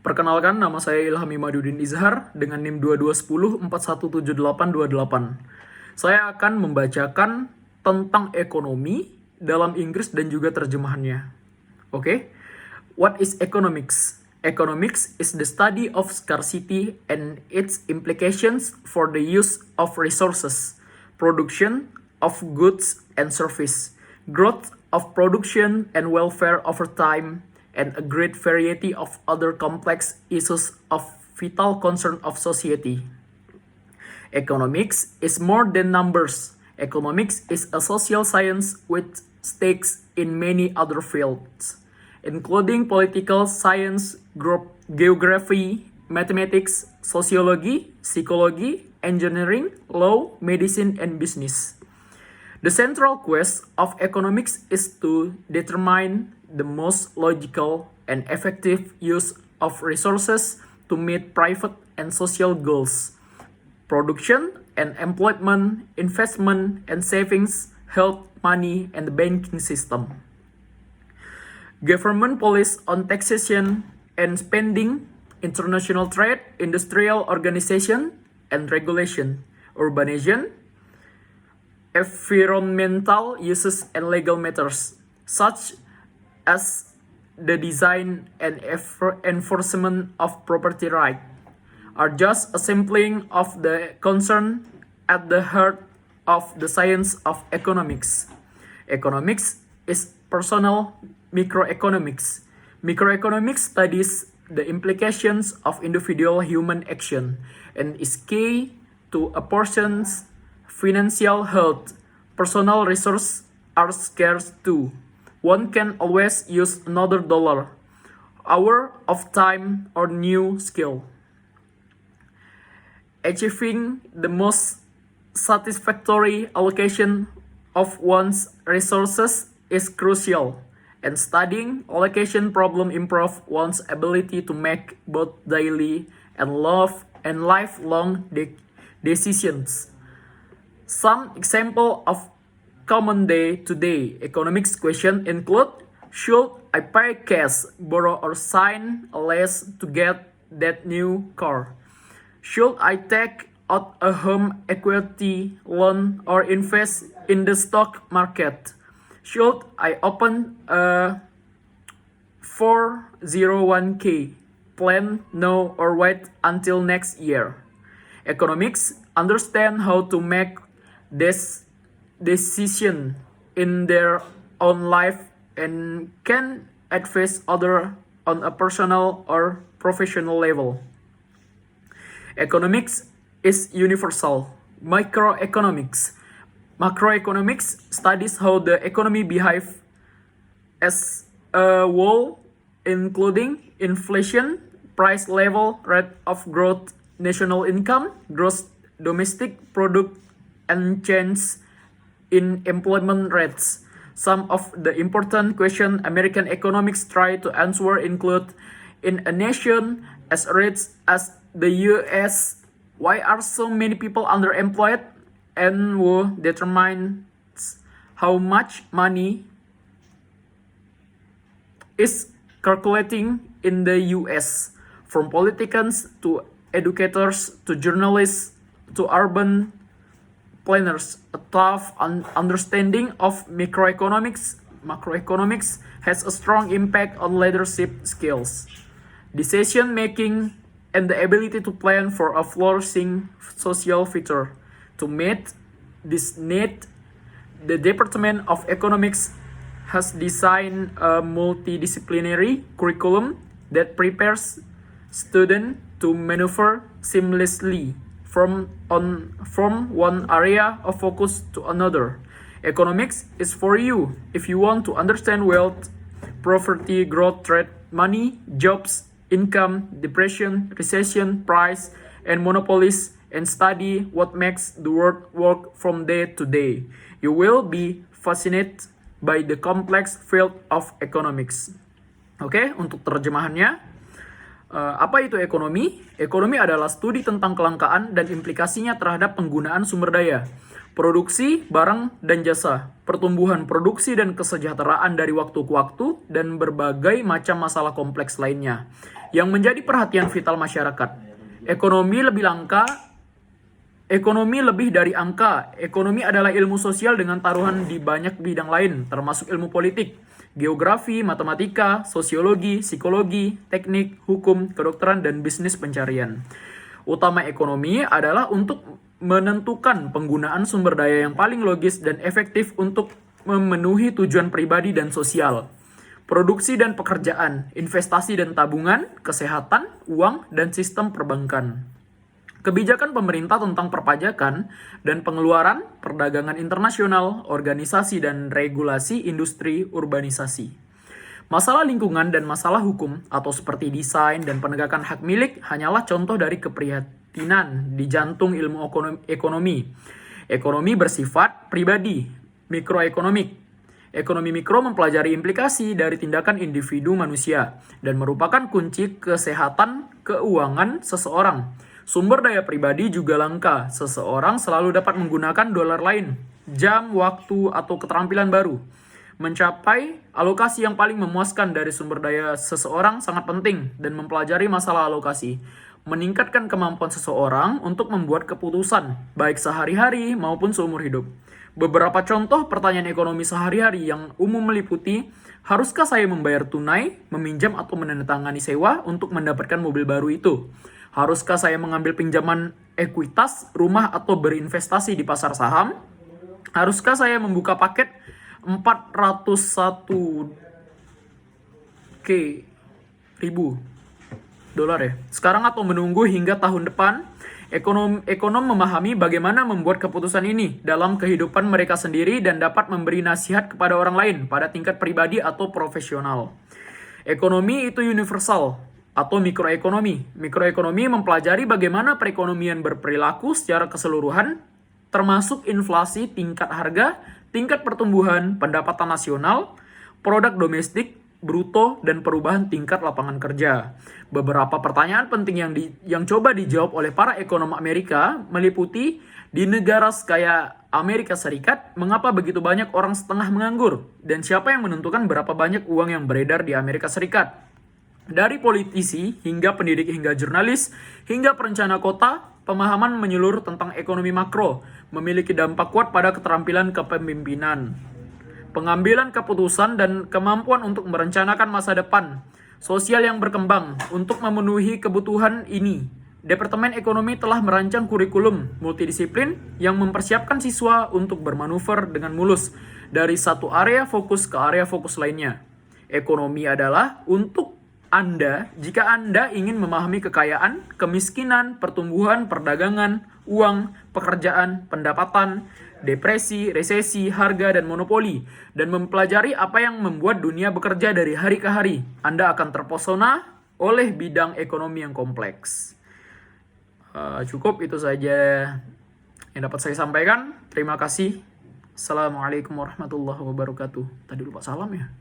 Perkenalkan, nama saya Ilham Imaduddin Izhar dengan NIM 2210417828. Saya akan membacakan tentang ekonomi dalam Inggris dan juga terjemahannya. Oke? What is economics? Economics is the study of scarcity and its implications for the use of resources, production of goods and service, growth of production and welfare over time, and a great variety of other complex issues of vital concern of society. Economics is more than numbers. Economics is a social science with stakes in many other fields, including political science, geography, mathematics, sociology, psychology, engineering, law, medicine, and business. The central quest of economics is to determine the most logical and effective use of resources to meet private and social goals, production and employment, investment and savings, health, money, and the banking system. Government policy on taxation and spending, international trade, industrial organization and regulation, urbanization, environmental uses and legal matters, such as the design and enforcement of property rights, are just a sampling of the concern at the heart of the science of economics. Economics is personal microeconomics. Microeconomics studies the implications of individual human action and is key to a person's financial health. Personal resources are scarce too. One can always use another dollar, hour of time, or new skill. Achieving the most satisfactory allocation of one's resources is crucial, and studying allocation problem improves one's ability to make both daily and lifelong decisions. Some example of common day-to-day economics questions include: should I pay cash, borrow, or sign a lease to get that new car? Should I take out a home equity loan or invest in the stock market? Should I open a 401k plan now or wait until next year? Economics understand how to make this decision in their own life and can advise others on a personal or professional level. Economics is universal. Macroeconomics studies how the economy behaves as a whole, including inflation, price level, rate of growth, national income, gross domestic product, and change in employment rates. Some of the important questions American economics try to answer include: in a nation as rich as the US, why are so many people underemployed? And who determines how much money is circulating in the US? From politicians to educators to journalists to urban planners, a tough understanding of macroeconomics has a strong impact on leadership skills, decision making, and the ability to plan for a flourishing social future. To meet this need, the Department of Economics has designed a multidisciplinary curriculum that prepares students to maneuver seamlessly from one area of focus to another. Economics is for you if you want to understand wealth, poverty, growth, trade, money, jobs, income, depression, recession, price, and monopolies, and study what makes the world work from day to day. You will be fascinated by the complex field of economics. Oke, untuk terjemahannya, Apa itu ekonomi? Ekonomi adalah studi tentang kelangkaan dan implikasinya terhadap penggunaan sumber daya, produksi, barang, dan jasa, pertumbuhan produksi dan kesejahteraan dari waktu ke waktu, dan berbagai macam masalah kompleks lainnya yang menjadi perhatian vital masyarakat. Ekonomi lebih dari angka. Ekonomi adalah ilmu sosial dengan taruhan di banyak bidang lain, termasuk ilmu politik, geografi, matematika, sosiologi, psikologi, teknik, hukum, kedokteran, dan bisnis pencarian. Utama ekonomi adalah untuk menentukan penggunaan sumber daya yang paling logis dan efektif untuk memenuhi tujuan pribadi dan sosial. Produksi dan pekerjaan, investasi dan tabungan, kesehatan, uang, dan sistem perbankan. Kebijakan pemerintah tentang perpajakan dan pengeluaran, perdagangan internasional, organisasi dan regulasi industri urbanisasi. Masalah lingkungan dan masalah hukum atau seperti desain dan penegakan hak milik hanyalah contoh dari keprihatinan di jantung ilmu ekonomi. Ekonomi bersifat pribadi, mikroekonomik. Ekonomi mikro mempelajari implikasi dari tindakan individu manusia dan merupakan kunci kesehatan keuangan seseorang. Sumber daya pribadi juga langka. Seseorang selalu dapat menggunakan dolar lain, jam, waktu, atau keterampilan baru. Mencapai alokasi yang paling memuaskan dari sumber daya seseorang sangat penting dan mempelajari masalah alokasi. Meningkatkan kemampuan seseorang untuk membuat keputusan, baik sehari-hari maupun seumur hidup. Beberapa contoh pertanyaan ekonomi sehari-hari yang umum meliputi, haruskah saya membayar tunai, meminjam atau menandatangani sewa untuk mendapatkan mobil baru itu? Haruskah saya mengambil pinjaman ekuitas, rumah atau berinvestasi di pasar saham? Haruskah saya membuka paket 401k ribu dolar ya sekarang atau menunggu hingga tahun depan? Ekonom memahami bagaimana membuat keputusan ini dalam kehidupan mereka sendiri dan dapat memberi nasihat kepada orang lain pada tingkat pribadi atau profesional. Ekonomi itu universal atau mikroekonomi. Mikroekonomi mempelajari bagaimana perekonomian berperilaku secara keseluruhan, termasuk inflasi, tingkat harga, tingkat pertumbuhan, pendapatan nasional, produk domestik, bruto, dan perubahan tingkat lapangan kerja. Beberapa pertanyaan penting yang coba dijawab oleh para ekonom Amerika meliputi, di negara kaya Amerika Serikat, mengapa begitu banyak orang setengah menganggur? Dan siapa yang menentukan berapa banyak uang yang beredar di Amerika Serikat? Dari politisi, hingga pendidik, hingga jurnalis, hingga perencana kota, pemahaman menyeluruh tentang ekonomi makro memiliki dampak kuat pada keterampilan kepemimpinan, pengambilan keputusan, dan kemampuan untuk merencanakan masa depan sosial yang berkembang. Untuk memenuhi kebutuhan ini, Departemen Ekonomi telah merancang kurikulum multidisiplin yang mempersiapkan siswa untuk bermanuver dengan mulus dari satu area fokus ke area fokus lainnya. Ekonomi adalah untuk Anda jika Anda ingin memahami kekayaan, kemiskinan, pertumbuhan, perdagangan, uang, pekerjaan, pendapatan, depresi, resesi, harga, dan monopoli, dan mempelajari apa yang membuat dunia bekerja dari hari ke hari. Anda akan terpesona oleh bidang ekonomi yang kompleks. Cukup itu saja yang dapat saya sampaikan. Terima kasih. Assalamualaikum warahmatullahi wabarakatuh. Tadi lupa salam ya.